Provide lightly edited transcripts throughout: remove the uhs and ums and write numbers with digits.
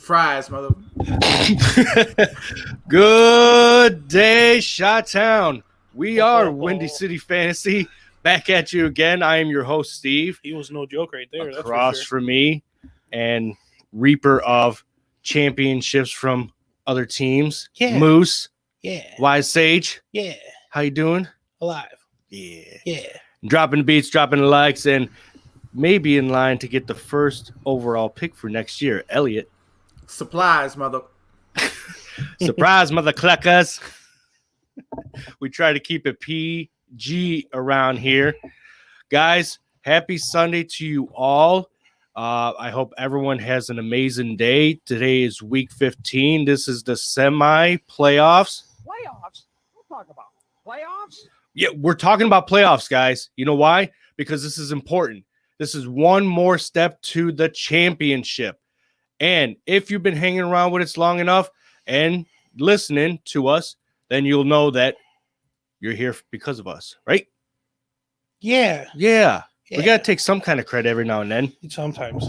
Fries, mother. Good day, Chi-Town. We are Oh. Windy City Fantasy. Back at you again. I am your host, Steve. He was no joke right there. Across that's for sure. from me, and reaper of championships from other teams. Yeah. Moose, Yeah. Wise Sage. Yeah. How you doing? Alive. Yeah. Yeah. Dropping the beats, dropping the likes, and maybe in line to get the first overall pick for next year. Elliot. Supplies, mother. Surprise, mother cluckers. We try to keep it PG around here. Guys, happy Sunday to you all. I hope everyone has an amazing day. Today is week 15. This is the semi-playoffs. Playoffs? We'll talk about playoffs. Yeah, we're talking about playoffs, guys. You know why? Because this is important. This is one more step to the championship. And if you've been hanging around with us long enough and listening to us, then you'll know that you're here because of us, right? Yeah. Yeah. We got to take some kind of credit every now and then. Sometimes.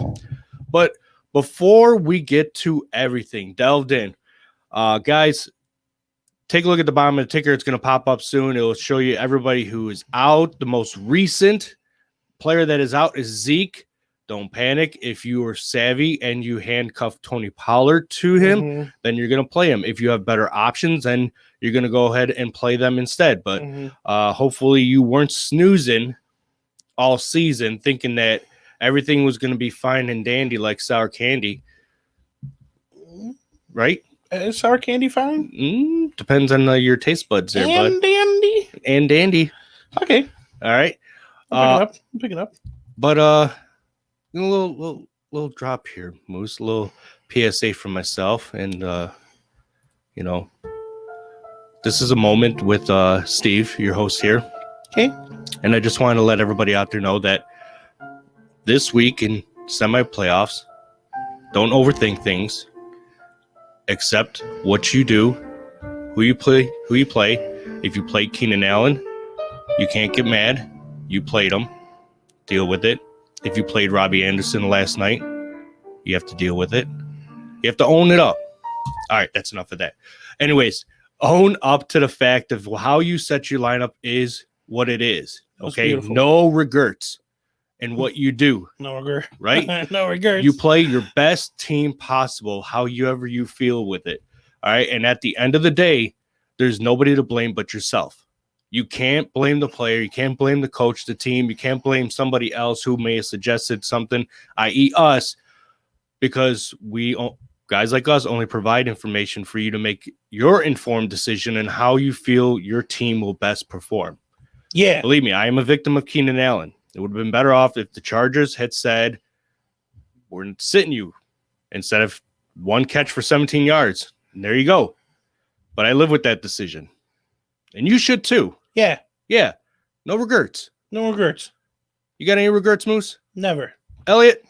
But before we get to everything delved in, guys, take a look at the bottom of the ticker. It's going to pop up soon. It will show you everybody who is out. The most recent player that is out is Zeke. Don't panic. If you are savvy and you handcuff Tony Pollard to him, then you're going to play him. If you have better options, then you're going to go ahead and play them instead. But hopefully you weren't snoozing all season thinking that everything was going to be fine and dandy like sour candy. Right? Is sour candy fine? Depends on your taste buds there, and bud. dandy. And dandy. Okay. All right. I'm picking up. But a little drop here, Moose. A little PSA from myself, and this is a moment with Steve, your host here. Okay. And I just wanted to let everybody out there know that this week in semi-playoffs, don't overthink things. Accept what you do, who you play. If you play Keenan Allen, you can't get mad. You played him. Deal with it. If you played Robbie Anderson last night, you have to deal with it. You have to own it up. All right, that's enough of that. Anyways, own up to the fact of how you set your lineup is what it is. Okay, no regrets in what you do. No regret. Right? No regrets. You play your best team possible, however you feel with it. All right, and at the end of the day, there's nobody to blame but yourself. You can't blame the player. You can't blame the coach, the team. You can't blame somebody else who may have suggested something, i.e. us, because guys like us only provide information for you to make your informed decision on how you feel your team will best perform. Yeah. Believe me, I am a victim of Keenan Allen. It would have been better off if the Chargers had said, we're sitting you instead of one catch for 17 yards. And there you go. But I live with that decision. And you should too. Yeah. Yeah. No regrets. No regrets. You got any regrets, Moose? Never. Elliot?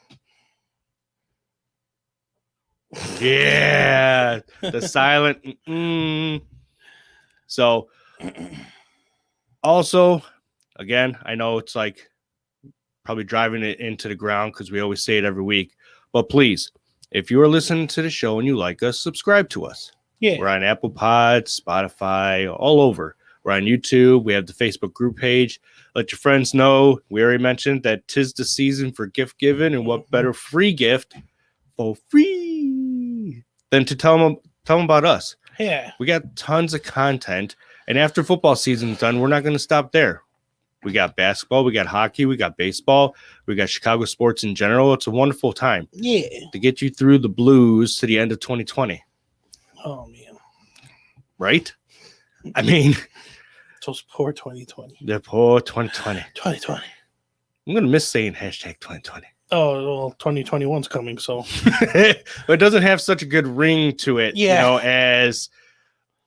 Yeah. The silent. So, also, again, I know it's like probably driving it into the ground because we always say it every week. But please, if you are listening to the show and you like us, subscribe to us. Yeah. We're on Apple Pods, Spotify, all over. We're on YouTube. We have the Facebook group page. Let your friends know. We already mentioned that 'tis the season for gift giving, and what better free gift for free than to tell them about us. Yeah. We got tons of content, and after football season's done, we're not going to stop there. We got basketball, we got hockey, we got baseball, we got Chicago sports in general. It's a wonderful time. Yeah. To get you through the blues to the end of 2020. Oh, man. Right? I mean, those poor 2020. the poor 2020. 2020. I'm going to miss saying hashtag 2020. Oh, well, 2021's coming, so. But it doesn't have such a good ring to it, as,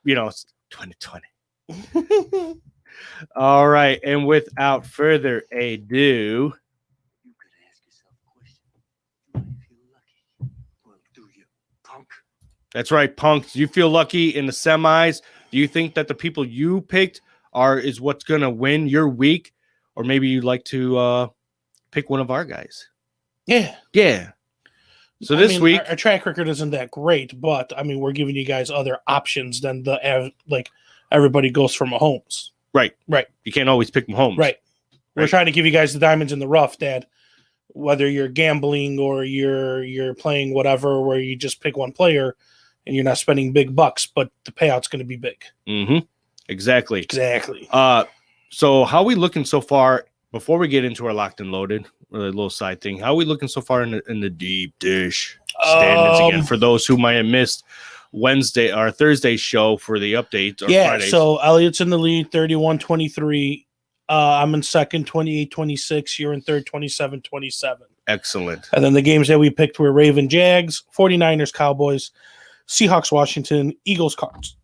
it's 2020. All right. And without further ado, You could ask yourself a question. Do you feel lucky? Well, do you, punk? that's right, Punk. Do you feel lucky in the semis? Do you think that the people you picked is what's going to win your week? Or maybe you'd like to pick one of our guys? Yeah. Yeah. So this week, our track record isn't that great, but I mean, we're giving you guys other options than like everybody goes for Mahomes. right, Right. you can't always pick Mahomes. Right. We're Right. trying to give you guys the diamonds in the rough, Dad. Whether you're gambling or you're playing whatever, where you just pick one player and you're not spending big bucks, but the payout's going to be big. Mm-hmm. Exactly. Exactly. So how are we looking so far? Before we get into our locked and loaded, or a little side thing, how are we looking so far in the deep dish standings again? For those who might have missed Wednesday or Thursday's show for the update, or Yeah. Fridays. So Elliot's in the lead, 31-23. I'm in second, 28-26. You're in third, 27-27. Excellent. And then the games that we picked were Raven Jags, 49ers Cowboys, Seahawks Washington, Eagles Cards.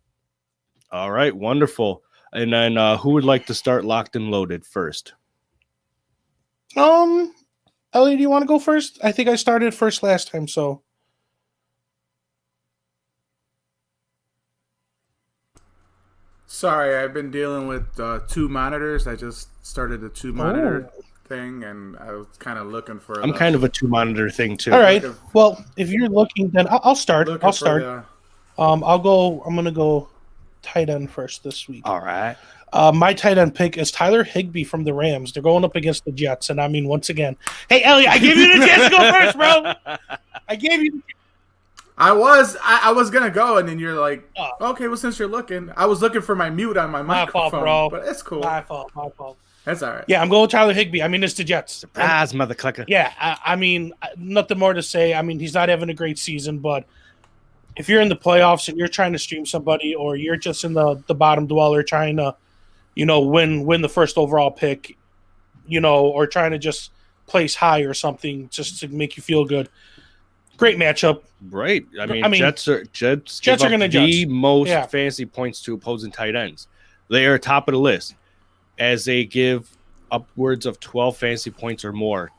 All right, wonderful. And then who would like to start locked and loaded first? Elliot, do you want to go first? I think I started first last time, so. Sorry, I've been dealing with two monitors. I just started the two monitor thing, and I was kind of looking for. I'm kind of a two monitor thing too. All right. Well, if you're looking, then I'll start. looking I'll for start. I'll go. I'm gonna go tight end first this week. All right. My tight end pick is Tyler Higbee from the Rams. They're going up against the Jets, and I mean, once again, hey Elliot, I gave you the chance to go first, bro. I gave you. I was gonna go, and then you're like, Oh. okay, well, since you're looking, I was looking for my mute on my My microphone, fault, bro. but it's cool. My fault. My fault. That's all right. Yeah, I'm going with Tyler Higbee. I mean, it's the Jets. Ah, mother clicker. Yeah, I mean, nothing more to say. I mean, he's not having a great season, but if you're in the playoffs and you're trying to stream somebody, or you're just in the bottom dweller trying to, win the first overall pick, or trying to just place high or something just to make you feel good. Great matchup. Right. I mean, Jets Jets are give up gonna the judge. most Yeah. fantasy points to opposing tight ends. They are top of the list as they give upwards of 12 fantasy points or more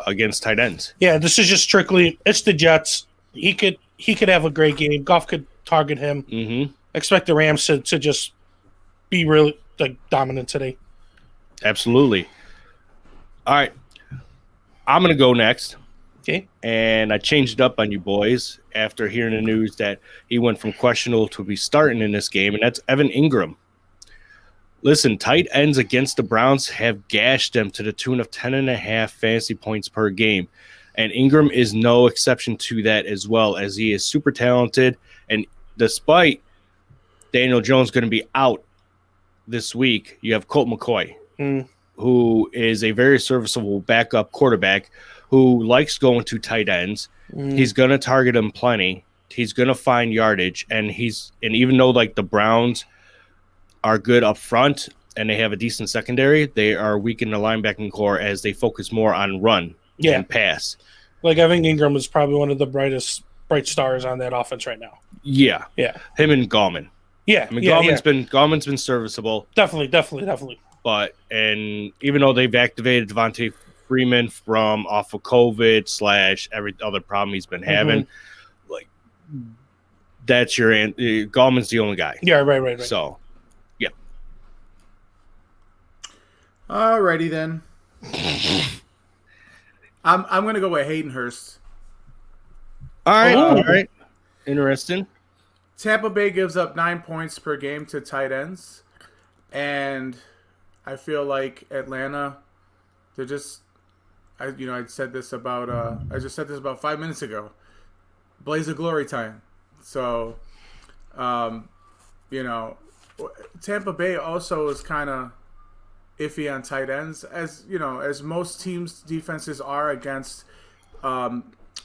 against tight ends. Yeah, this is just strictly it's the Jets. He could have a great game. Goff could target him. Mm-hmm. Expect the Rams to just be really dominant today. Absolutely. All right. I'm going to go next. Okay. And I changed it up on you boys after hearing the news that he went from questionable to be starting in this game, and that's Evan Ingram. Listen, tight ends against the Browns have gashed them to the tune of 10.5 fantasy points per game. And Ingram is no exception to that as well, as he is super talented. And despite Daniel Jones going to be out this week, you have Colt McCoy, who is a very serviceable backup quarterback who likes going to tight ends. He's going to target him plenty. He's going to find yardage. And even though the Browns are good up front and they have a decent secondary, they are weak in the linebacking core as they focus more on run and pass. Evan Ingram is probably one of the bright stars on that offense right now. Yeah. Yeah. Him and Gallman. Yeah. I mean, Gallman's been serviceable. Definitely. And even though they've activated Devontae Freeman from off of COVID / every other problem he's been having, that's your Gallman's the only guy. Yeah, right. So, yeah. Alrighty then. I'm gonna go with Hayden Hurst. All right. Oh. All right. Interesting. Tampa Bay gives up 9 points per game to tight ends, and I feel like Atlanta, they're just, I just said this about 5 minutes ago. Blaze of glory time. So, Tampa Bay also is kind of iffy on tight ends, as most teams' defenses are against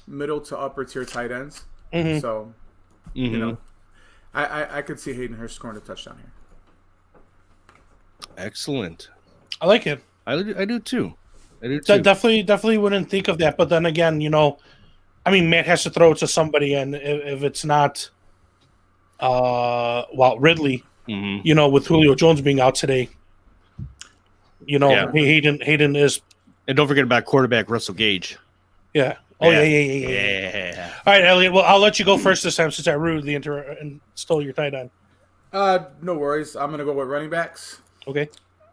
middle to upper tier tight ends. Mm-hmm. So, I could see Hayden Hurst scoring a touchdown here. Excellent. I like it. I do too. Definitely wouldn't think of that. But then again, Matt has to throw it to somebody, and if it's not, Ridley, with Julio Jones being out today, Hayden is. And don't forget about quarterback Russell Gage. Yeah. Oh yeah. All right, Elliot. Well, I'll let you go first this time since I rudely and stole your tight end. No worries. I'm gonna go with running backs. Okay.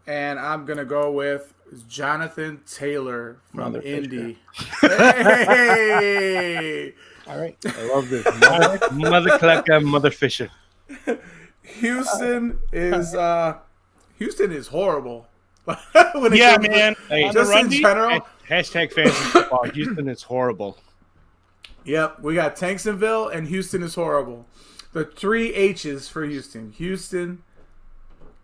And I'm gonna go with is Jonathan Taylor from Motherfucker. Indy. Hey! All right. I love this. Mother clucker, mother fisher. Houston is horrible. When it Yeah, comes to- man. Hey, On the just run in D? general. Hashtag fantasy football. Houston is horrible. Yep, we got Tanksonville and Houston is horrible. The 3 H's for Houston. Houston.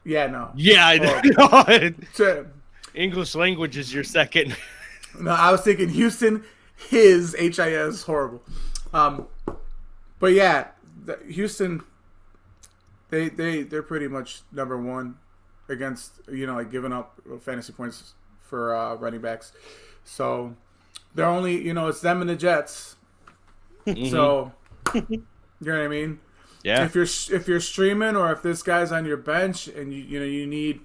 Yeah, no. Yeah, I know. So- English language is your second. No, I was thinking Houston, his HIS horrible. But yeah, Houston, they're pretty much number one against like giving up fantasy points for running backs. So they're only it's them and the Jets. So you know what I mean. Yeah. If you're streaming or if this guy's on your bench and you need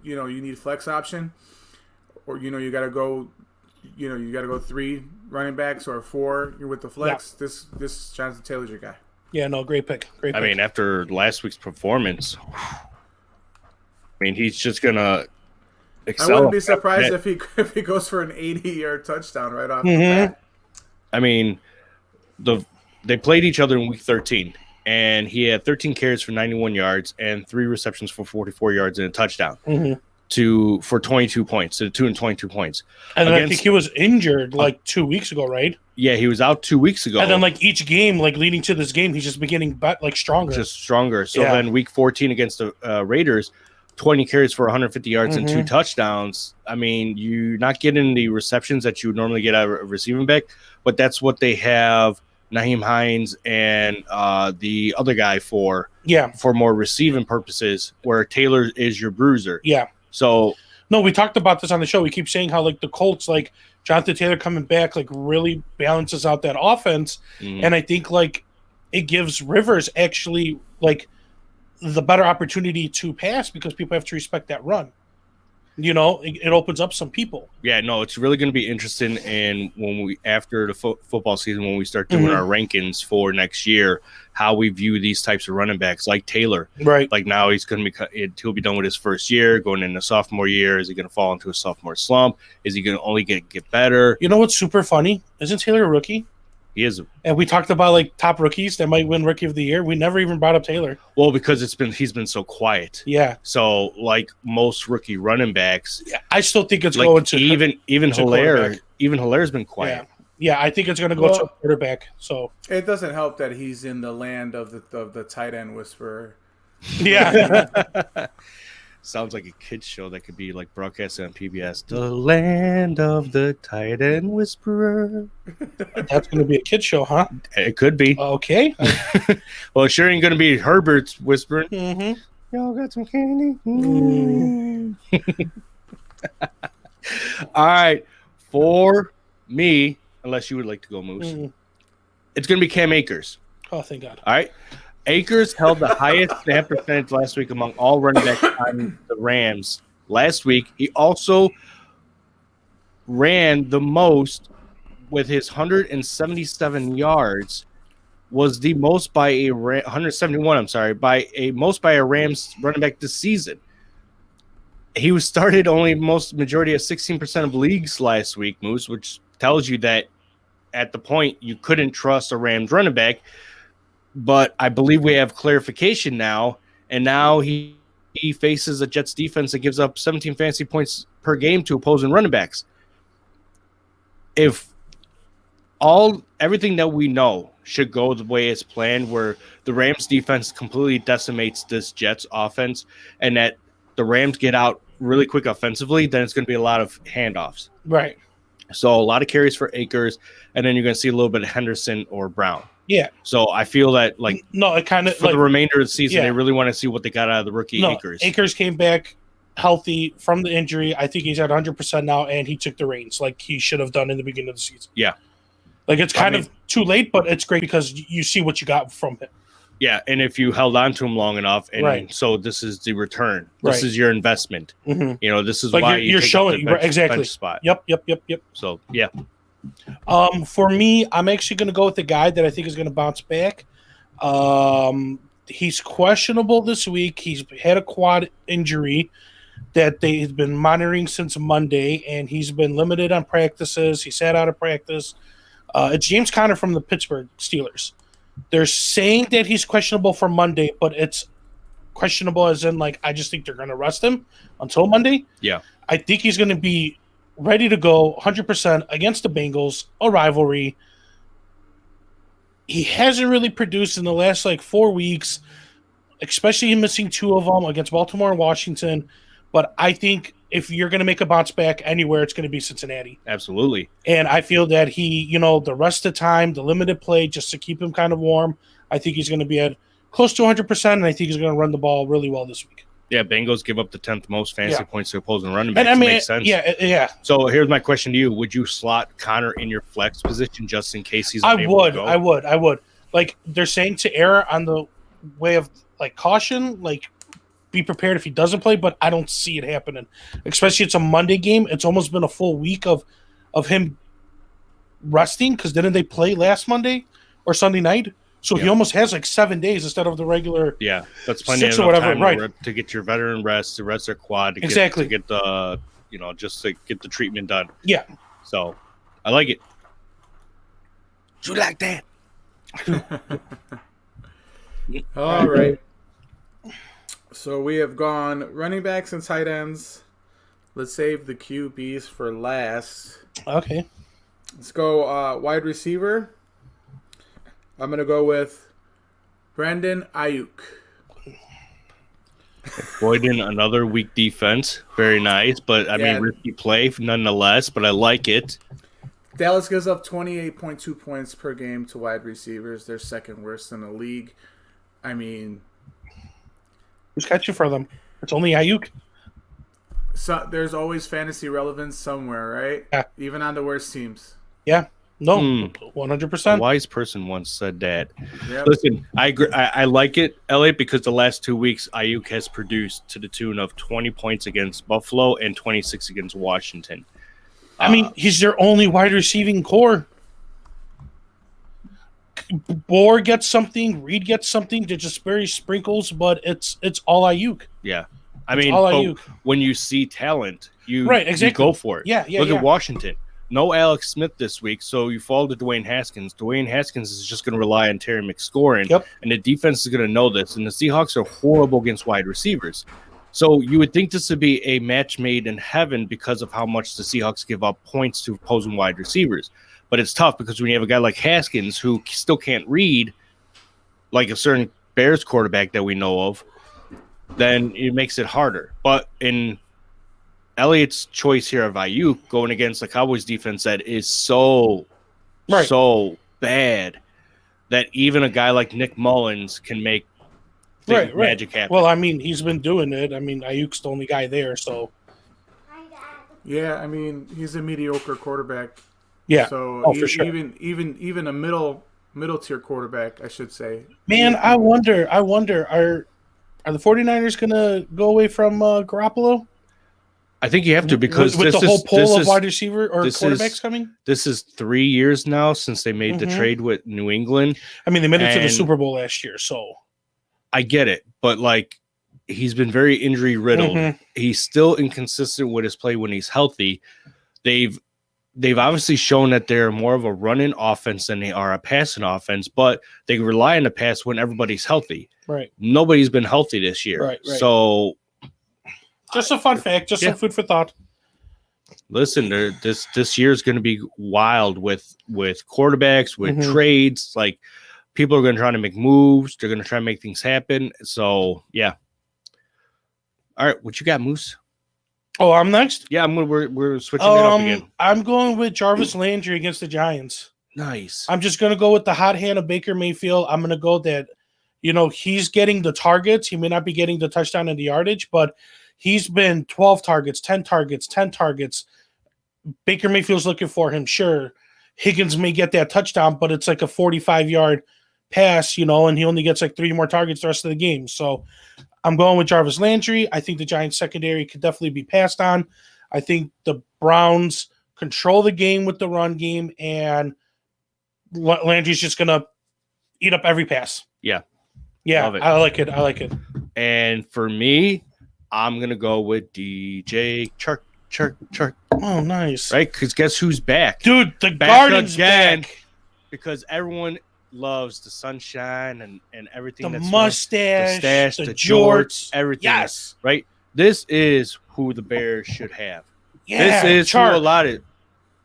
you need flex option, or you gotta go 3 running backs or 4 with the flex. Yeah. This Jonathan Taylor's your guy. Yeah, no, great pick. Great I pick. mean, after last week's performance, he's just gonna I excel. wouldn't be surprised Yeah. if he goes for an 80-yard touchdown right off the Mhm. bat. I mean, they played each other in week 13, and he had 13 carries for 91 yards and 3 receptions for 44 yards and a touchdown Mhm. for 22 points. So 2 and 22 points. And then I against- think he was injured like 2 weeks ago, right? Yeah, he was out 2 weeks ago. And then like each game, like leading to this game, he's just beginning stronger. just stronger. So Yeah. then week 14 against the Raiders, 20 carries for 150 yards and 2 Mhm. touchdowns. I mean, you're not getting the receptions that you would normally get out of a receiving back, but that's what they have Naheem Hines and the other guy for more receiving purposes, where Taylor is your bruiser. Yeah. So No, we talked about this on the show. We keep saying how like the Colts, like Jonathan Taylor coming back, like really balances out that offense. And I think like it gives Rivers actually like the better opportunity to pass because people have to respect that run. It opens up some people. yeah, no, it's really going to be interesting. And when we after the football season, when we start doing Mhm. our rankings for next year, how we view these types of running backs like Taylor. Right. Like now he'll be done with his first year, going into sophomore year. Is he going to fall into a sophomore slump? Is he going to only get better? You know what's super funny? Isn't Taylor a rookie? He is. And we talked about like top rookies that might win Rookie of the Year. We never even brought up Taylor. Well, because he's been so quiet. Yeah. So like most rookie running backs, I still think it's like going to even to Hilaire, quarterback. even Hilaire's been quiet. Yeah, I think it's going to go to a quarterback. So It doesn't help that he's in the land of the tight end whisperer. yeah, Sounds like a kid's show that could be like broadcasted on PBS. The land of the tight end whisperer. that's going to be a kid show, huh? It could be. Okay. Well, it sure ain't gonna be Herbert's whispering. Mm-hmm. Y'all got some candy? All right. For me, unless you would like to go, Moose, it's going to be Cam Akers. Oh, thank God. All right. Akers held the highest snap percentage last week among all running backs on the Rams. Last week, he also ran the most with his 177 yards. Was the most by a 171. I'm sorry, by a Rams running back this season. He was started only majority of 16% of leagues last week, Moose, which tells you that at the point you couldn't trust a Rams running back. But I believe we have clarification now, and now he faces a Jets defense that gives up 17 fantasy points per game to opposing running backs. If everything that we know should go the way it's planned, where the Rams defense completely decimates this Jets offense, and that the Rams get out really quick offensively, then it's going to be a lot of handoffs. Right. So a lot of carries for Akers, and then you're going to see a little bit of Henderson or Brown. Yeah. So I feel that No, it kind of for the remainder of the season, Yeah. they really want to see what they got out of the rookie Akers. Akers came back healthy from the injury. I think he's at 100% now, and he took the reins like he should have done in the beginning of the season. Yeah. Like it's kind of too late, but it's great because you see what you got from him. Yeah, and if you held on to him long enough, and Right. so this is the return. This Right. is your investment. Mhm. You know, this is Like why you're take up showing the bench, exactly bench spot. Yep. So yeah, For me, I'm actually going to go with the guy that I think is going to bounce back. He's questionable this week. He's had a quad injury. that they've been monitoring since Monday, and he's been limited on practices. He sat out of practice. It's James Conner from the Pittsburgh Steelers. They're saying that he's questionable for Monday, but it's questionable as in, like, I just think they're going to rest him until Monday. Yeah. I think he's going to be ready to go 100% against the Bengals, a rivalry. He hasn't really produced in the last, 4 weeks, especially missing 2 of them against Baltimore and Washington. But I think if you're going to make a bounce back anywhere, it's going to be Cincinnati. Absolutely. And I feel that he, the rest of the time, the limited play, just to keep him kind of warm, I think he's going to be at close to 100%, and I think he's going to run the ball really well this week. Yeah, Bengals give up the 10th most fantasy points to opposing running And backs. I mean, Makes sense. Yeah. So here's my question to you: would you slot Connor in your flex position just in case he's? I unable to go? would. Like, they're saying to err on the way of caution, be prepared if he doesn't play, but I don't see it happening. Especially it's a Monday game. It's almost been a full week of him resting, because didn't they play last Monday or Sunday night? So he almost has 7 days instead of the regular. Yeah, that's plenty 6 of or whatever, time right. to get your veteran rest, to rest their quad, to Exactly. get the just to get the treatment done. Yeah. So I like it. You like that? All right. So we have gone running backs and tight ends. Let's save the QBs for last. Okay. Let's go wide receiver. I'm going to go with Brandon Ayuk. Avoiding another weak defense. Very nice, but I Yeah. mean risky play nonetheless, but I like it. Dallas gives up 28.2 points per game to wide receivers. They're second worst in the league. I mean, Who's catching for them? It's only Ayuk. so there's always fantasy relevance somewhere, right? Yeah. Even on the worst teams. Yeah. No, Hmm. 100%. A wise person once said that. Yep. Listen, I agree. I like it, Elliot, because the last 2 weeks Ayuk has produced to the tune of 20 points against Buffalo and 26 against Washington. I mean, he's their only wide receiving core. Bohr gets something, Reed gets something. They're just very sprinkles, but it's all Ayuk. Yeah. I It's mean, all but Ayuk. when you see talent, you exactly. you go for it. Yeah. Look at Washington. No Alex Smith this week, so you fall to Dwayne Haskins. Dwayne Haskins is just going to rely on Terry McScoring, Yep. and the defense is going to know this. And the Seahawks are horrible against wide receivers. So you would think this would be a match made in heaven because of how much the Seahawks give up points to opposing wide receivers. But it's tough because when you have a guy like Haskins who still can't read, like a certain Bears quarterback that we know of, then it makes it harder. But in Elliott's choice here of Ayuk going against the Cowboys defense that is so bad that even a guy like Nick Mullins can make magic happen. Well, I mean, he's been doing it. I mean, Ayuk's the only guy there, so Yeah, I mean, he's a mediocre quarterback. yeah. So for sure. even a middle tier quarterback, I should say. Man, I wonder, are the 49ers going to go away from Garoppolo? I think you have to because with this the whole is, pool this of is, wide receiver or this quarterbacks is- coming? this is 3 years now since they made the Mhm. trade with New England. I mean, they made it to the And- Super Bowl last year, so I get it, but he's been very injury riddled. Mhm. He's still inconsistent with his play when he's healthy. They've obviously shown that they're more of a running offense than they are a passing offense, but they rely on the pass when everybody's healthy. right. Nobody's been healthy this year. Right. So Just a fun fact, just some food for thought. listen, this year is going to be wild with quarterbacks, with Mhm. trades. Like people are going to try to make moves. They're going to try to make things happen. So yeah. All right, what you got, Moose? Oh, I'm next. Yeah, we're switching it up again. I'm going with Jarvis Landry against the Giants. Nice. I'm just going to go with the hot hand of Baker Mayfield. I'm going to go that, he's getting the targets. He may not be getting the touchdown and the yardage, but he's been 12 targets, 10 targets, 10 targets. Baker Mayfield's looking for him. Sure, Higgins may get that touchdown, but it's like a 45-yard pass, and he only gets 3 more targets the rest of the game. So I'm going with Jarvis Landry. I think the Giants secondary could definitely be passed on. I think the Browns control the game with the run game, and Landry's just going to eat up every pass. Yeah. Yeah, Love it. I like it. And for me, I'm gonna go with DJ Chark, Oh, nice. right? Because guess who's back? Dude, the Back garden's again. back. Because everyone loves the sunshine and everything. The that's mustache, the the jorts, jorts. everything. Yes. Right. This is who the Bears should have. Yeah. This is Chark. who a lot of.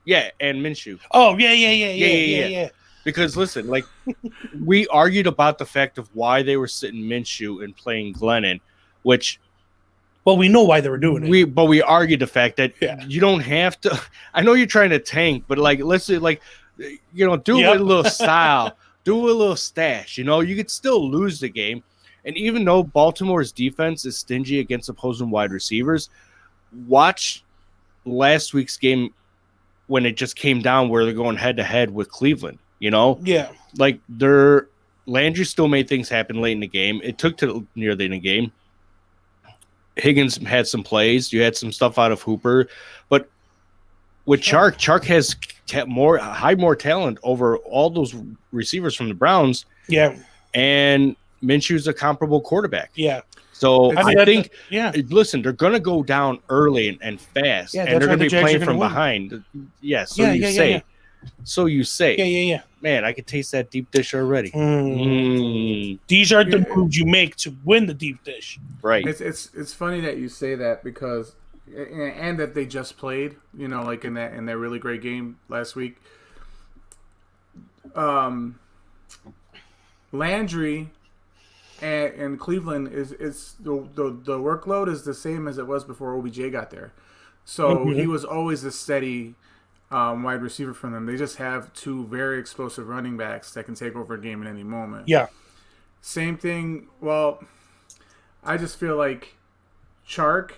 Yeah, and Minshew. Oh, yeah. Because listen, like we argued about the fact of why they were sitting Minshew and playing Glennon, which Well, we know why they were doing it. we argued the fact that Yeah. you don't have to. I know you're trying to tank, but like let's say like do Yep. a little style, do a little stash. You could still lose the game, and even though Baltimore's defense is stingy against opposing wide receivers, watch last week's game when it just came down where they're going head to head with Cleveland. Yeah. Like Landry still made things happen late in the game. It took to near the end of the game. Higgins had some plays. You had some stuff out of Hooper, but with Chark has more talent over all those receivers from the Browns, Yeah. and Minshew's a comparable quarterback. Yeah. So I I think, Yeah. listen, they're going to go down early and fast, Yeah, and that's they're why going to the be Jags are playing gonna from win. behind. Yeah, so Yeah, you yeah, say. yeah. So you say. Yeah. Man, I can taste that deep dish already. These are the Yeah. moves you make to win the deep dish. Right. It's funny that you say that because and that they just played, like in that really great game last week. Landry and Cleveland is the workload is the same as it was before OBJ got there. So Mhm. he was always a steady wide receiver for them. They just have two very explosive running backs that can take over a game at any moment. Yeah. Same thing. Well, I just feel like Chark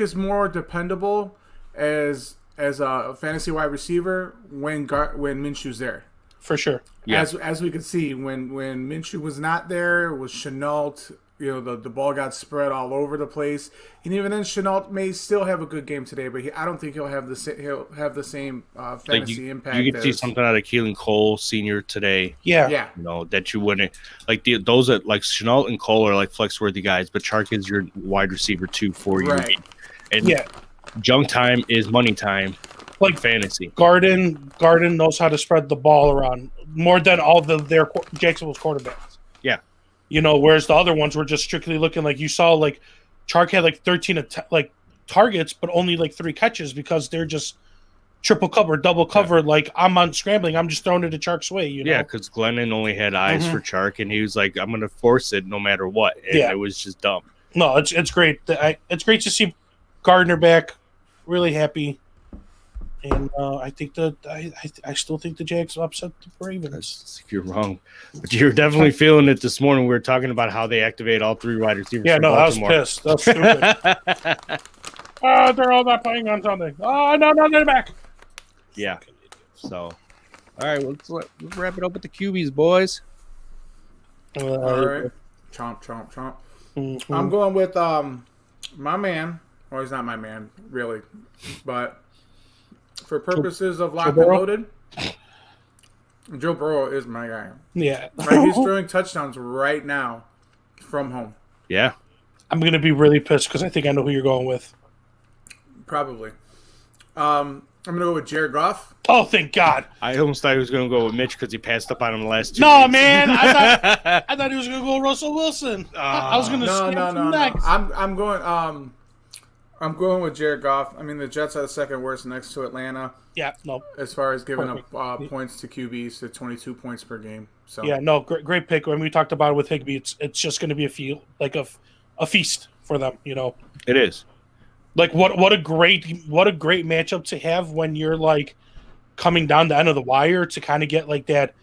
is more dependable as a fantasy wide receiver when Minshew's there. For sure. Yeah. As we could see when Minshew was not there, it was Chenault. The ball got spread all over the place, and even then, Chenault may still have a good game today, but I don't think he'll have the same fantasy impact. You could see something out of Keelan Cole Sr. today. Yeah. Yeah, That you wouldn't like those that like Chenault and Cole are like flex worthy guys, but Chark is your wide receiver too for you. right. And Yeah. junk time is money time, Like fantasy. Garden knows how to spread the ball around more than all their Jacksonville's quarterbacks. Yeah. Whereas the other ones were just strictly looking like you saw like Chark had like 13 targets, but only like 3 catches because they're just triple covered, double covered. Like I'm on scrambling, I'm just throwing it to Chark's way. Yeah, because Glennon only had eyes for Chark, and he was like, "I'm going to force it no matter what." And Yeah. it was just dumb. No, it's great. It's great to see Gardner back. Really happy. And I think I still think the Jags upset the Ravens. You're wrong, but you're definitely feeling it this morning. We were talking about how they activate all 3 wide receivers. Yeah, for no, I was Baltimore. pissed. That's stupid. Oh, they're all not playing on Sunday. Oh, no, they're back. Yeah. So, all right, let's wrap it up with the QBs, boys. All right. Chomp. Mhm. I'm going with my man. Well, he's not my man, really, but for purposes of locked and Burrow? loaded, Joe Burrow is my guy. Yeah. Right, he's throwing touchdowns right now from home. Yeah. I'm going to be really pissed because I think I know who you're going with. Probably. I'm gonna go with Jared Goff. Oh, thank God. I almost thought he was going to go with Mitch because he passed up on him the last 2 No, weeks. man. I thought he was going to go Russell Wilson. I was going to No. next. I'm going with Jared Goff. I mean, the Jets are the second worst next to Atlanta Yeah, no. as far as giving Perfect. up points to QBs to 22 points per game. So Yeah, no, great pick. When we talked about it with Higbee, it's just going to be a feast for them, It is. Like what a great matchup to have when you're like coming down the end of the wire to kind of get like that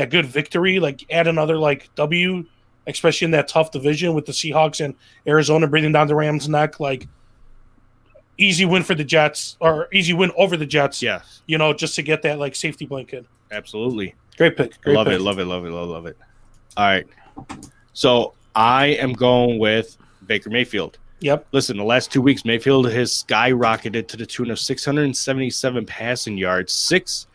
good victory, like add another like W, especially in that tough division with the Seahawks and Arizona breathing down the Rams' neck. Like easy win for the Jets or easy win over the Jets. Yes. Just to get that like safety blanket. Absolutely. Great pick. Great Love pick. it. All right. So I am going with Baker Mayfield. Yep. Listen, the last 2 weeks, Mayfield has skyrocketed to the tune of 677 passing yards, 6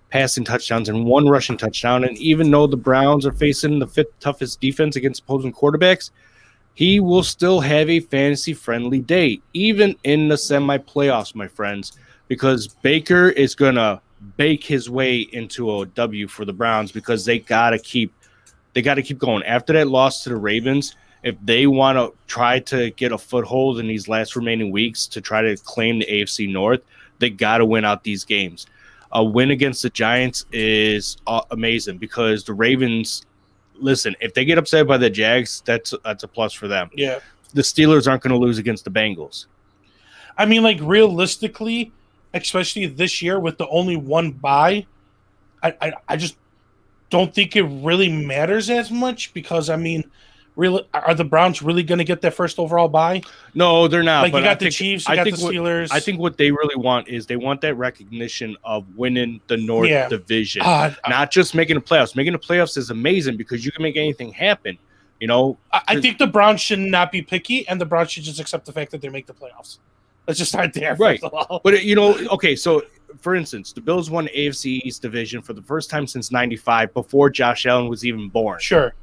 passing touchdowns, and 1 rushing touchdown. And even though the Browns are facing the 5th toughest defense against opposing quarterbacks, he will still have a fantasy-friendly day, even in the semi-playoffs, my friends, because Baker is going to bake his way into a W for the Browns because they got to keep going. After that loss to the Ravens, if they want to try to get a foothold in these last remaining weeks to try to claim the AFC North, they got to win out these games. A win against the Giants is amazing because the Ravens, listen, if they get upset by the Jags, that's a plus for them. Yeah. The Steelers aren't going to lose against the Bengals. I mean, like, realistically, especially this year with the only one bye, I just don't think it really matters as much because, I mean, really, are the Browns really going to get their first overall bye? No, they're not. Like, but you got I the think, Chiefs, you got the Steelers. I think what they really want is they want that recognition of winning the North Division, not just making the playoffs. Making the playoffs is amazing because you can make anything happen. You know, I think the Browns should not be picky, and the Browns should just accept the fact that they make the playoffs. Let's just start there. Right. First of all. But, you know, okay, so for instance, the Bills won AFC East division for the first time since 95 before Josh Allen was even born. Sure.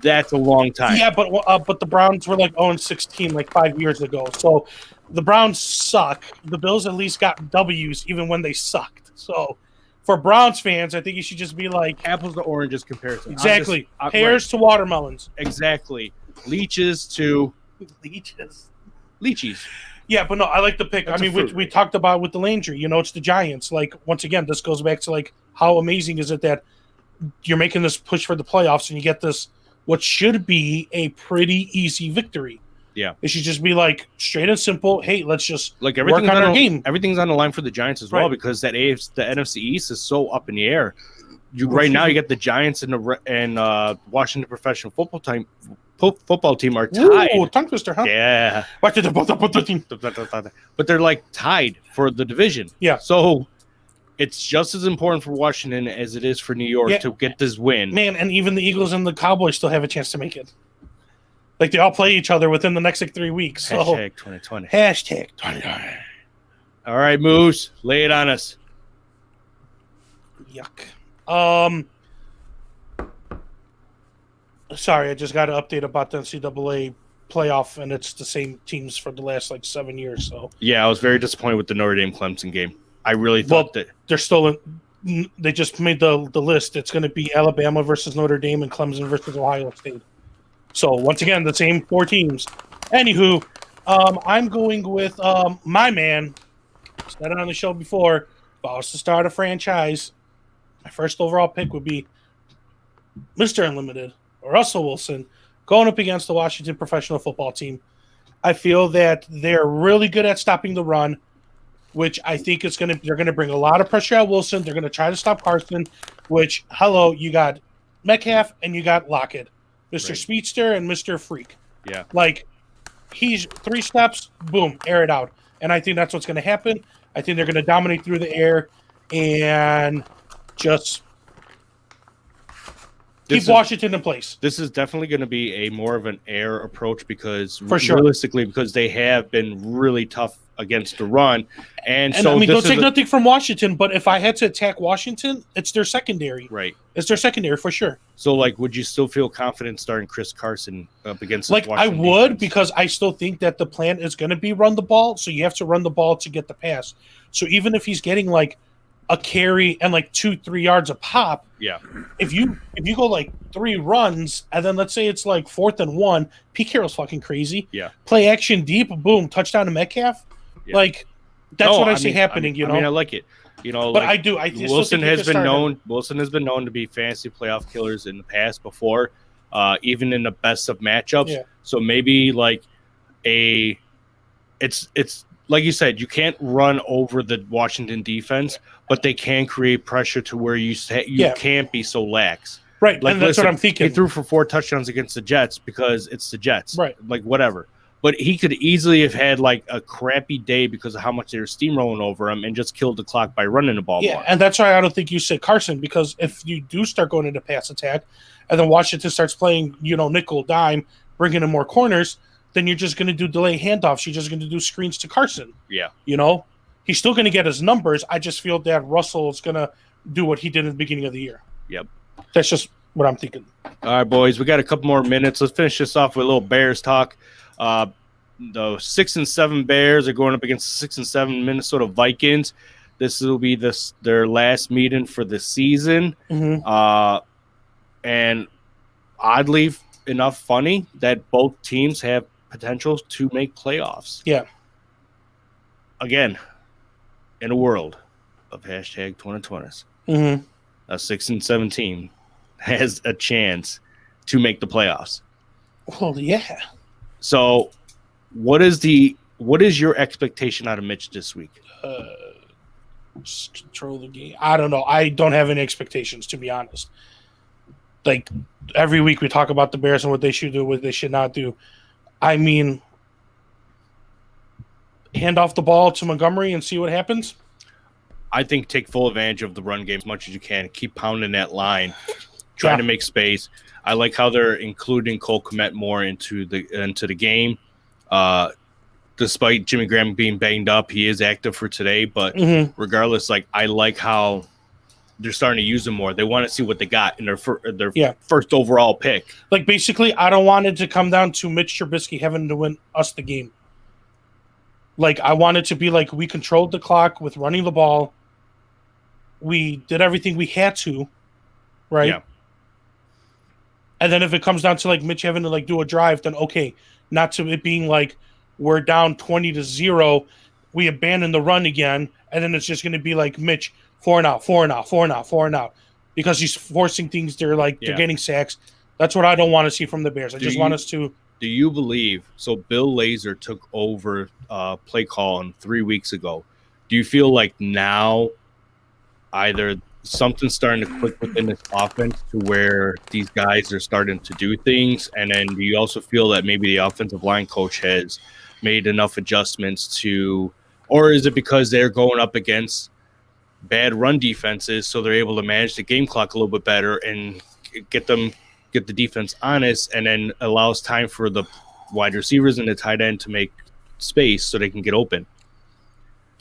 That's a long time. Yeah, but the Browns were like 0-16 like 5 years ago. So the Browns suck. The Bills at least got W's even when they sucked. So for Browns fans, I think you should just be like apples to oranges comparison. Exactly. Pears to watermelons. Exactly. Leeches to Lychees. Yeah, but no, I like the pick. That's I mean, we talked about with the Landry, you know, it's the Giants. Like, once again, this goes back to, like, how amazing is it that you're making this push for the playoffs and you get this, what should be a pretty easy victory. Yeah. It should just be, like, straight and simple, hey, let's just work on our game. Everything's on the line for the Giants as well because the NFC East is so up in the air. Right now, you get the Giants and Washington Professional Football Team are tied. Ooh, tongue twister, huh? Yeah. But they're like tied for the division. Yeah. So it's just as important for Washington as it is for New York to get this win. Man, and even the Eagles and the Cowboys still have a chance to make it. Like, they all play each other within the next 3 weeks. So. Hashtag 2020. Hashtag 2020. All right, Moose, lay it on us. Yuck. Sorry, I just got an update about the NCAA playoff, and it's the same teams for the last, 7 years. So yeah, I was very disappointed with the Notre Dame Clemson game. I really thought that they're still in. They just made the list. It's going to be Alabama versus Notre Dame and Clemson versus Ohio State. So once again, the same 4 teams. Anywho, I'm going with my man. Said it on the show before. If I was to start a franchise, my first overall pick would be Mr. Unlimited, Russell Wilson, going up against the Washington Professional Football Team. I feel that they're really good at stopping the run, which I think they're gonna bring a lot of pressure at Wilson. They're gonna try to stop Carson, which you got Metcalf and you got Lockett, Mr. Speedster and Mr. Freak. Yeah. Like, he's 3 steps, boom, air it out. And I think that's what's gonna happen. I think they're gonna dominate through the air and just keep Washington in place. This is definitely going to be a more of an air approach because realistically, because they have been really tough against the run. And so I mean, don't take nothing from Washington, but if I had to attack Washington, it's their secondary. Right. It's their secondary for sure. So, would you still feel confident starting Chris Carson up against Washington I would defense? Because I still think that the plan is going to be run the ball, so you have to run the ball to get the pass. So even if he's getting, a carry and 2-3 yards a pop. Yeah. If you go 3 runs and then let's say it's 4th and 1, Pete Carroll's fucking crazy. Yeah. Play action deep, boom, touchdown to Metcalf. Yeah. That's what I see happening. I mean, I like it. But I do. Wilson has been known. Wilson has been known to be fantasy playoff killers in the past before, even in the best of matchups. Yeah. So maybe it's. Like you said, you can't run over the Washington defense, but they can create pressure to where you can't be so lax. Right, and that's what I'm thinking. He threw for 4 touchdowns against the Jets because it's the Jets. Right. Whatever. But he could easily have had a crappy day because of how much they were steamrolling over him and just killed the clock by running the ball more. And that's why I don't think you say Carson, because if you do start going into pass attack and then Washington starts playing, nickel, dime, bringing in more corners, then you're just going to do delay handoffs. You're just going to do screens to Carson. Yeah. He's still going to get his numbers. I just feel that Russell is going to do what he did in the beginning of the year. Yep. That's just what I'm thinking. All right, boys, we got a couple more minutes. Let's finish this off with a little Bears talk. The 6-7 Bears are going up against the 6-7 Minnesota Vikings. This will be their last meeting for the season. Mm-hmm. And oddly enough, funny that both teams have potential to make playoffs. Yeah. Again, in a world of hashtag 2020s, Mm-hmm. a 6-7 team has a chance to make the playoffs. Well, yeah. So, what is your expectation out of Mitch this week? Just control the game. I don't know. I don't have any expectations, to be honest. Like, every week we talk about the Bears and what they should do, what they should not do. I mean, hand off the ball to Montgomery and see what happens. I think take full advantage of the run game as much as you can. Keep pounding that line, trying to make space. I like how they're including Cole Kmet more into the game. Despite Jimmy Graham being banged up, he is active for today. But regardless, I like how they're starting to use him more. They want to see what they got in their first overall pick. Like, basically, I don't want it to come down to Mitch Trubisky having to win us the game. Like, I want it to be like we controlled the clock with running the ball. We did everything we had to, right? Yeah. And then if it comes down to like Mitch having to like do a drive, then okay, not to it being like we're down 20-0, we abandon the run again, and then it's just going to be like Mitch 4 and out, because he's forcing things. They're getting sacks. That's what I don't want to see from the Bears. I just want us to. Do you believe so? Bill Lazor took over play calling 3 weeks ago. Do you feel like now either something's starting to click within this offense to where these guys are starting to do things, and then do you also feel that maybe the offensive line coach has made enough adjustments to, or is it because they're going up against bad run defenses, so they're able to manage the game clock a little bit better and get the defense honest, and then allows time for the wide receivers and the tight end to make space so they can get open?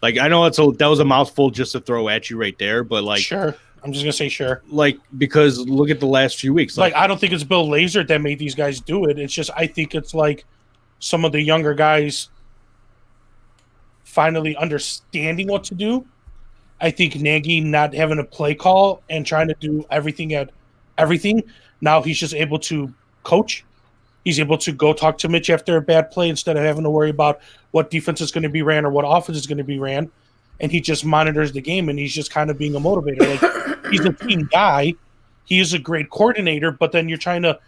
Like, I know that was a mouthful just to throw at you right there, but Sure. I'm just gonna say sure. Because look at the last few weeks. I don't think it's Bill Lazor that made these guys do it. It's just I think it's like some of the younger guys finally understanding what to do. I think Nagy not having a play call and trying to do everything. Now he's just able to coach. He's able to go talk to Mitch after a bad play instead of having to worry about what defense is going to be ran or what offense is going to be ran. And he just monitors the game, and he's just kind of being a motivator. Like, he's a team guy. He is a great coordinator, but then you're trying to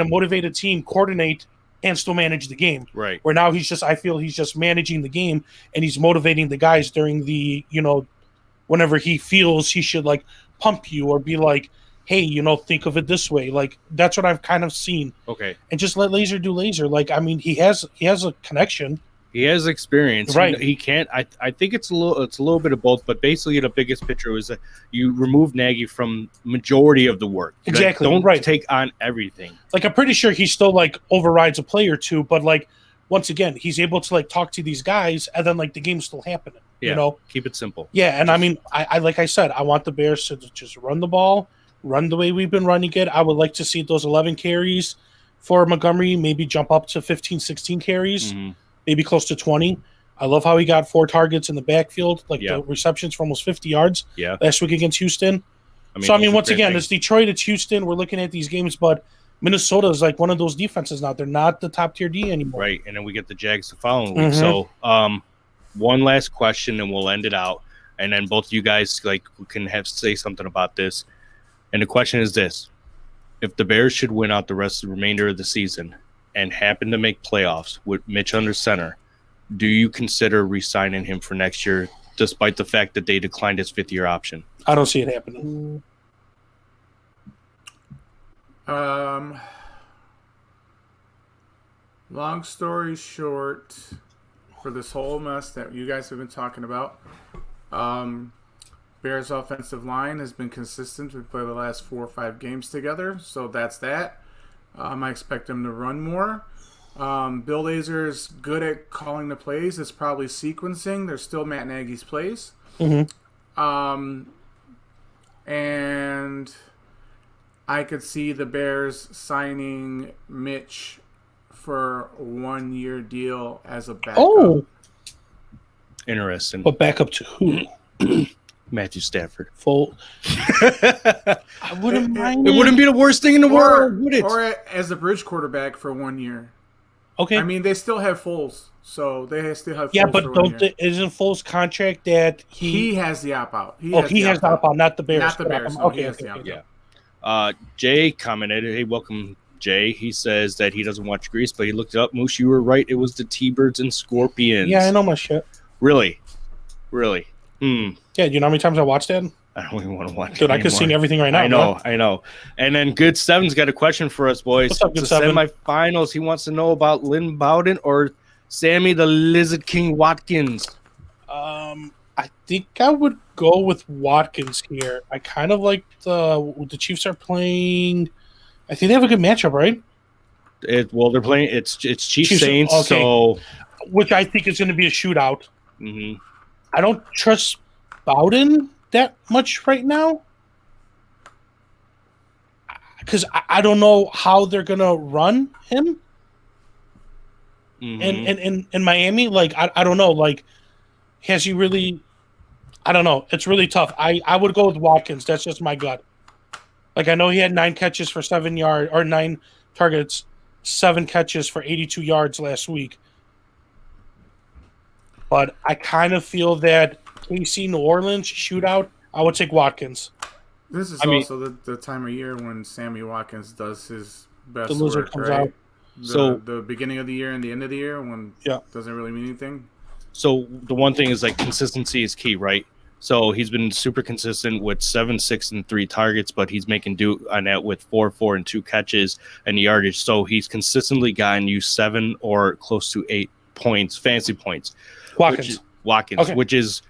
motivate a team, coordinate, and still manage the game. Right. Where now I feel he's just managing the game, and he's motivating the guys during the, whenever he feels he should pump you or be like, hey, think of it this way. Like, that's what I've kind of seen. Okay. And just let Lazor do Lazor. He has a connection. He has experience. Right. He can't. I think it's a little bit of both, but basically the biggest picture is that you remove Nagy from majority of the work. Exactly. Don't take on everything. I'm pretty sure he still overrides a play or two, but once again, he's able to talk to these guys, and then the game's still happening. Yeah. Keep it simple. Yeah, and I like I said, I want the Bears to just run the ball, run the way we've been running it. I would like to see those 11 carries for Montgomery, maybe jump up to 15, 16 carries. Mm-hmm. Maybe close to 20. I love how he got 4 targets in the backfield, the receptions for almost 50 yards last week against Houston. Once again, it's Detroit, it's Houston. We're looking at these games, but Minnesota is one of those defenses now. They're not the top tier D anymore. Right, and then we get the Jags the following week. So one last question, and we'll end it out. And then both of you guys can say something about this. And the question is this. If the Bears should win out the remainder of the season and happen to make playoffs with Mitch under center, do you consider re-signing him for next year, despite the fact that they declined his 5th-year option? I don't see it happening. Long story short, for this whole mess that you guys have been talking about, Bears offensive line has been consistent. We played the last 4 or 5 games together, so that's that. I expect them to run more. Bill Lazor is good at calling the plays. It's probably sequencing. They're still Matt Nagy's plays. Mm-hmm. And I could see the Bears signing Mitch for a 1-year deal as a backup. Oh, Interesting. but back up to who? Matthew Stafford. Full. I wouldn't mind. It wouldn't be the worst thing in the world, would it? Or as a bridge quarterback for 1 year. Okay. I mean, they still have Foles, so they still have Foles yeah, but for 1 year. isn't Foles' contract that He has the opt-out. he has the opt-out, not the Bears. Not the Bears. No, he Okay, has the okay, opt-out. Yeah. Jay commented, hey, welcome, Jay. He says that he doesn't watch Grease, but he looked it up. Moose, you were right. It was the T-Birds and Scorpions. Yeah, I know my shit. Really? Yeah, you know how many times I watched that? I don't even want to watch Dude, it I could anymore. sing everything right now. I know. And then Good Seven's got a question for us, boys. What's up, Good The Seven? semifinals. He wants to know about Lynn Bowden or Sammy the Lizard King Watkins. I think I would go with Watkins here. I kind of like the Chiefs are playing. I think they have a good matchup, right? They're playing. It's Chiefs Chiefs, Saints. okay. So Which I think is going to be a shootout. mhm. I don't trust Bowden that much right now because I don't know how they're going to run him. Mhm. In Miami, like I don't know, like has he really? I don't know. It's really tough. I would go with Watkins. That's just my gut. Like I know he had 9 catches for 7 yards or 9 targets, 7 catches for 82 yards last week. But I kind of feel that KC New Orleans shootout. I would take Watkins. This is I mean- also the time of year when Sammy Watkins does his best The lizard work, comes right? out. So- the beginning of the year and the end of the year when Yeah. doesn't really mean anything. So the one thing is like consistency is key, right? So he's been super consistent with 7, 6, and 3 targets, but he's making do on that with 4, 4, and 2 catches and yardage. So he's consistently gotten you 7 or close to 8 points, fancy points. Watkins. Okay. Which is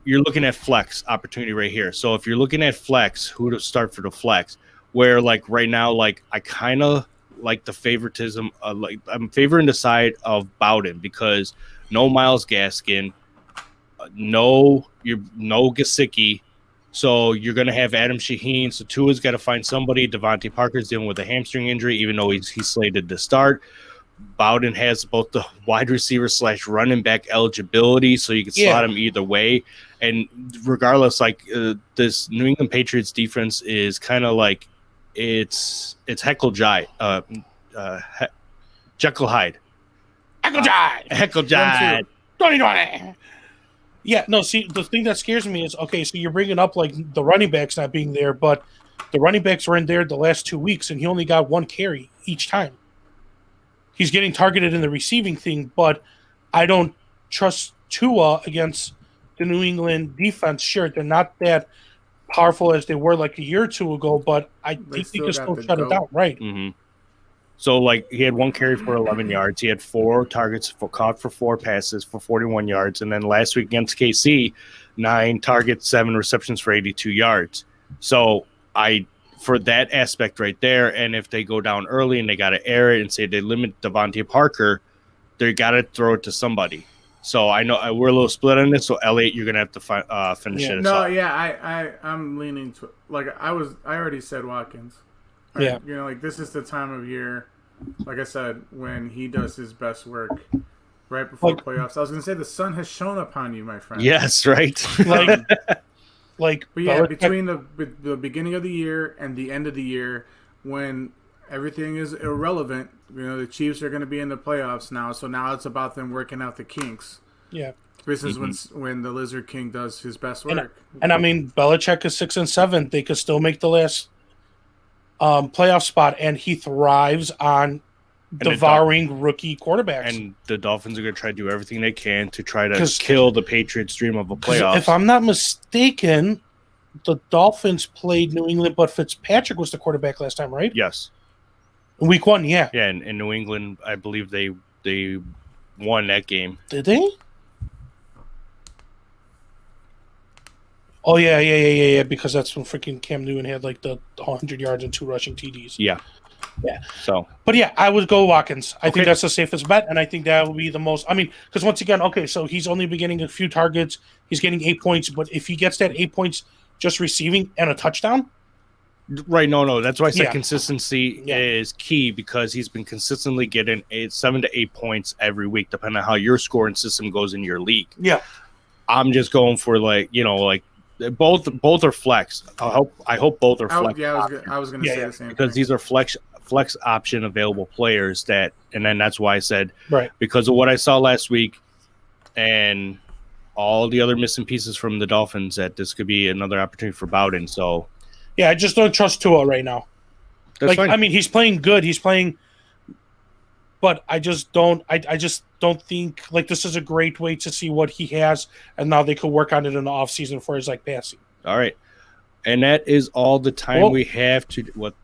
you're looking at flex opportunity right here. So if you're looking at flex, who to start for the flex? Where like right now, like I kind of like the favoritism, like I'm favoring the side of Bowden because no Myles Gaskin, no Gesicki. So you're gonna have Adam Shaheen. So Tua's got to find somebody. Devontae Parker's dealing with a hamstring injury, even though he's slated to start. Bowden has both the wide receiver / running back eligibility, so you can slot him either way. And regardless, like this New England Patriots defense is kind of like it's Jekyll Hyde. Jekyll Hyde. Heckle Hyde. 2020. Yeah, no, see, the thing that scares me is, okay, so you're bringing up, like, the running backs not being there, but the running backs were in there the last 2 weeks, and he only got 1 carry each time. He's getting targeted in the receiving thing, but I don't trust Tua against the New England defense. Sure, they're not that powerful as they were, like, a year or 2 ago, but I think they still can got still the shut it goat. down, right? Mm-hmm. So, like, he had 1 carry for 11 yards. He had 4 targets caught for 4 passes for 41 yards. And then last week against KC, 9 targets, 7 receptions for 82 yards. So, for that aspect right there, and if they go down early and they got to air it and say they limit Devontae Parker, they got to throw it to somebody. So, I know we're a little split on this. So, Elliot, you're going to have to finish it. No, off. yeah, I'm leaning to like I already said Watkins. Right? Yeah. You know, like this is the time of year, like I said, when he does his best work right before Like- playoffs. I was gonna say the sun has shone upon you, my friend. Yes, right. Like, But yeah, Belichick- between the beginning of the year and the end of the year, when everything is irrelevant, you know, the Chiefs are going to be in the playoffs now. So now it's about them working out the kinks. yeah. This is when the Lizard King does his best work. And I mean, Belichick is 6 and 7. They could still make the last playoff spot, and he thrives on devouring rookie quarterbacks. And the Dolphins are going to try to do everything they can to try to 'Cause- kill the Patriots' dream of a 'Cause playoff. if I'm not mistaken, the Dolphins played New England, but Fitzpatrick was the quarterback last time, right? Yes. In week 1, yeah. Yeah, and in New England, I believe they won that game. Did they? Oh yeah. Because that's when freaking Cam Newton had like the 100 yards and 2 rushing TDs. Yeah. Yeah. So But yeah, I would go Watkins. I think Okay. that's the safest bet, and I think that will be the most. I mean, because once again, okay, so he's only been getting a few targets. He's getting 8 points, but if he gets that 8 points just receiving and a touchdown, Right, no. That's why I said Yeah. consistency Yeah. is key because he's been consistently getting 7 to 8 points every week, depending on how your scoring system goes in your league. Yeah. I'm just going for both are flex. I hope both are flex I was gonna Yeah, say yeah. the same because thing. these are flex option available players and then that's why I said Right. because of what I saw last week and all the other missing pieces from the Dolphins that this could be another opportunity for Bowden. So Yeah, I just don't trust Tua right now. that's fine. I mean, he's playing good. He's playing, but I just don't. I just don't think like this is a great way to see what he has, and now they could work on it in the offseason for his like passing. All right. And that is all the time Well- we have to what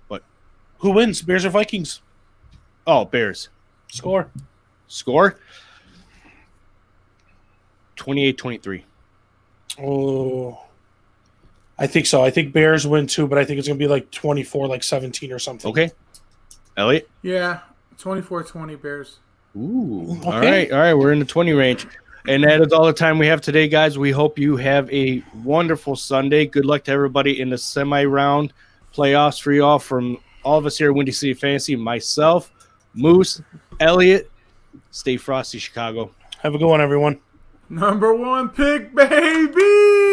Who wins? Bears or Vikings? oh, Bears. Score. Score 28-23. Oh, I think so. I think Bears win too, but I think it's gonna be like 24, like 17 or something. Okay. Elliot? Yeah, 24-20 Bears. Ooh. Okay. All right. We're in the 20 range. And that is all the time we have today, guys. We hope you have a wonderful Sunday. Good luck to everybody in the semi-round playoffs for y'all from all of us here at Windy City Fantasy, myself, Moose, Elliot. Stay frosty, Chicago. Have a good one, everyone. Number 1 pick, baby.